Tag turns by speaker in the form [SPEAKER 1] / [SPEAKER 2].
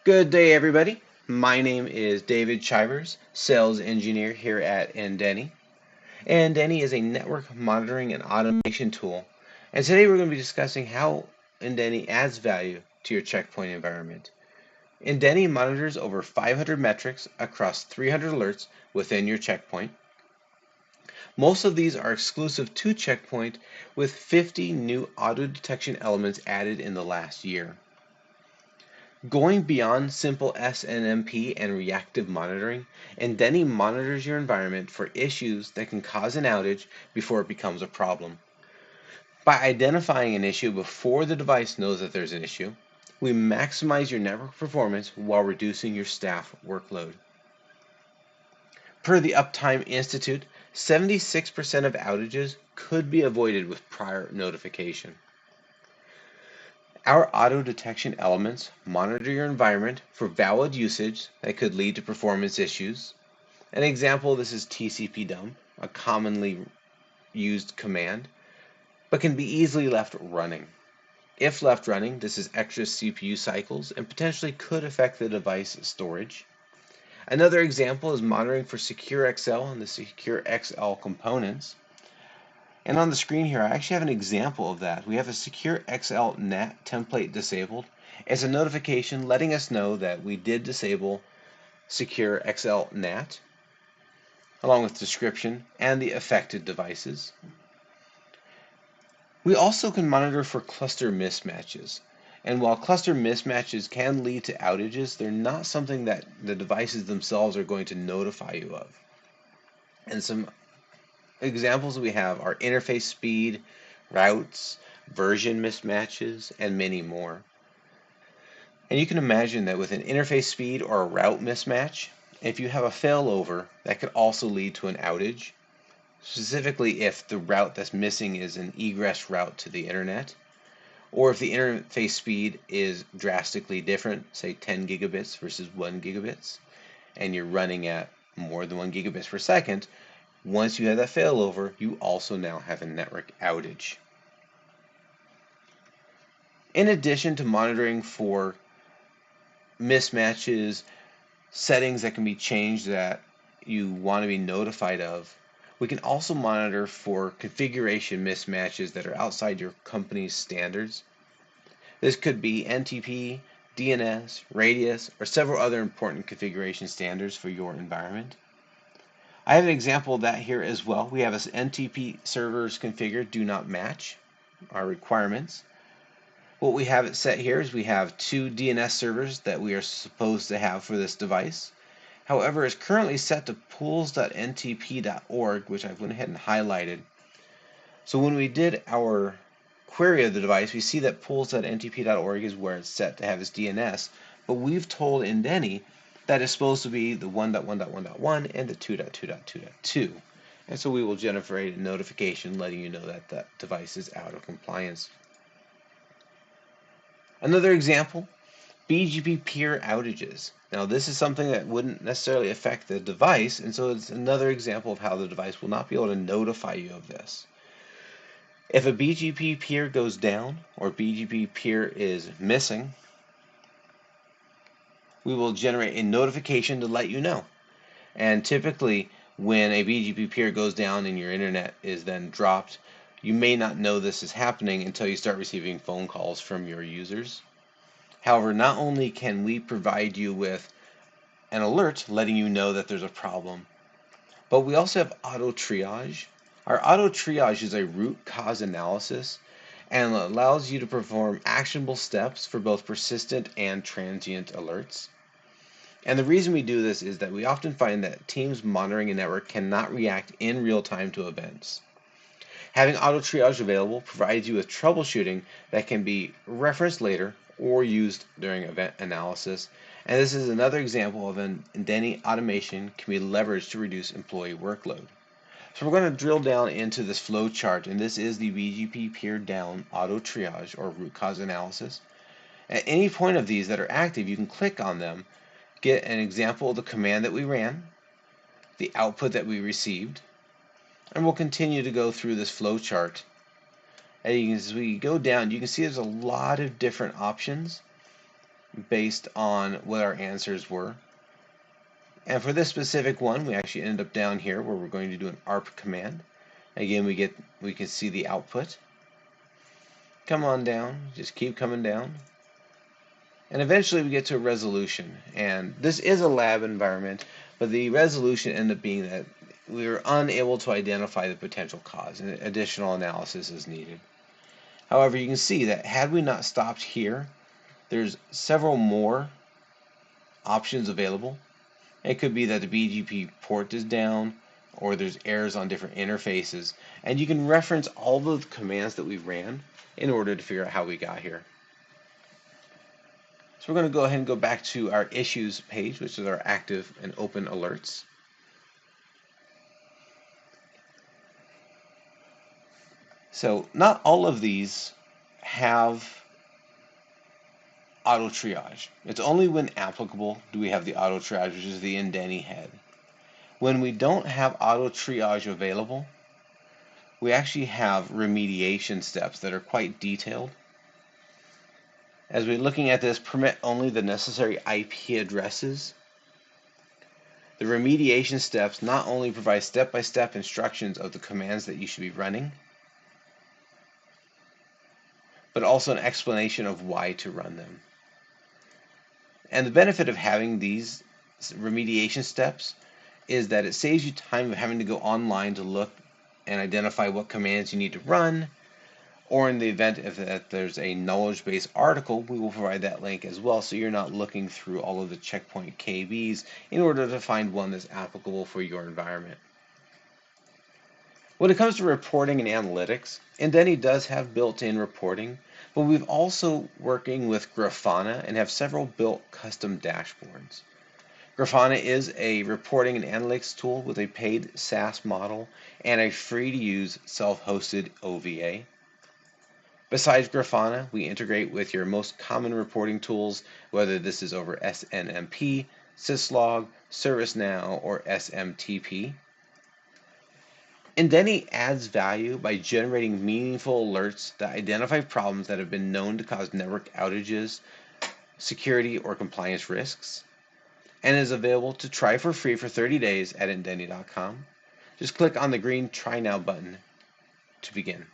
[SPEAKER 1] Good day, everybody. My name is David Chivers, sales engineer here at Indeni. Indeni is a network monitoring and automation tool. And today we're going to be discussing how Indeni adds value to your checkpoint environment. Indeni monitors over 500 metrics across 300 alerts within your checkpoint. Most of these are exclusive to Checkpoint, with 50 new auto detection elements added in the last year. Going beyond simple SNMP and reactive monitoring, Indeni monitors your environment for issues that can cause an outage before it becomes a problem. By identifying an issue before the device knows that there's an issue, we maximize your network performance while reducing your staff workload. Per the Uptime Institute, 76% of outages could be avoided with prior notification. Our auto detection elements monitor your environment for valid usage that could lead to performance issues. An example of this is TCP dump, a commonly used command, but can be easily left running. If left running, this is extra CPU cycles and potentially could affect the device storage. Another example is monitoring for SecureXL and the SecureXL components. And on the screen here, I actually have an example of that. We have a Secure XL NAT template disabled. It's a notification letting us know that we did disable Secure XL NAT, along with description and the affected devices. We also can monitor for cluster mismatches. And while cluster mismatches can lead to outages, they're not something that the devices themselves are going to notify you of. And some examples we have are interface speed, routes, version mismatches, and many more. And you can imagine that with an interface speed or a route mismatch, if you have a failover, that could also lead to an outage, specifically if the route that's missing is an egress route to the internet, or if the interface speed is drastically different, say 10 gigabits versus 1 gigabits, and you're running at more than 1 gigabits per second. Once you have that failover, you also now have a network outage. In addition to monitoring for mismatches, settings that can be changed that you want to be notified of, we can also monitor for configuration mismatches that are outside your company's standards. This could be NTP, DNS, radius, or several other important configuration standards for your environment. I have an example of that here as well. We have an NTP servers configured do not match our requirements. What we have it set here is we have 2 DNS servers that we are supposed to have for this device. However, it's currently set to pools.ntp.org, which I've went ahead and highlighted. So when we did our query of the device, we see that pools.ntp.org is where it's set to have its DNS, but we've told Indeni that it's supposed to be the 1.1.1.1 and the 2.2.2.2. And so we will generate a notification letting you know that that device is out of compliance. Another example, BGP peer outages. Now this is something that wouldn't necessarily affect the device, and so it's another example of how the device will not be able to notify you of this. If a BGP peer goes down or BGP peer is missing, we will generate a notification to let you know. And typically, when a BGP peer goes down and your internet is then dropped, you may not know this is happening until you start receiving phone calls from your users. However, not only can we provide you with an alert letting you know that there's a problem, but we also have auto triage. Our auto triage is a root cause analysis and allows you to perform actionable steps for both persistent and transient alerts. And the reason we do this is that we often find that teams monitoring a network cannot react in real time to events. Having auto triage available provides you with troubleshooting that can be referenced later or used during event analysis. And this is another example of an Indeni automation can be leveraged to reduce employee workload. So we're going to drill down into this flow chart, and this is the BGP peer down auto triage or root cause analysis. At any point of these that are active, you can click on them, get an example of the command that we ran, the output that we received, and we'll continue to go through this flow chart. As we go down, you can see there's a lot of different options based on what our answers were. And for this specific one, we actually ended up down here where we're going to do an ARP command. Again, we can see the output. Come on down, just keep coming down. And eventually we get to a resolution. And this is a lab environment, but the resolution ended up being that we were unable to identify the potential cause, and additional analysis is needed. However, you can see that had we not stopped here, there's several more options available. It could be that the BGP port is down, or there's errors on different interfaces, and you can reference all of the commands that we ran in order to figure out how we got here. So we're going to go ahead and go back to our issues page, which is our active and open alerts. So not all of these have auto triage. It's only when applicable do we have the auto triage, which is the Indeni head. When we don't have auto triage available, we actually have remediation steps that are quite detailed. As we're looking at this, permit only the necessary IP addresses. The remediation steps not only provide step-by-step instructions of the commands that you should be running, but also an explanation of why to run them. And the benefit of having these remediation steps is that it saves you time of having to go online to look and identify what commands you need to run, or in the event if there's a knowledge-based article, we will provide that link as well, so you're not looking through all of the checkpoint KBs in order to find one that's applicable for your environment. When it comes to reporting and analytics, Indeni does have built-in reporting, but we've also working with Grafana and have several built custom dashboards. Grafana is a reporting and analytics tool with a paid SaaS model and a free-to-use self-hosted OVA. Besides Grafana, we integrate with your most common reporting tools, whether this is over SNMP, Syslog, ServiceNow, or SMTP. Indeni adds value by generating meaningful alerts that identify problems that have been known to cause network outages, security, or compliance risks, and is available to try for free for 30 days at indeni.com. Just click on the green Try Now button to begin.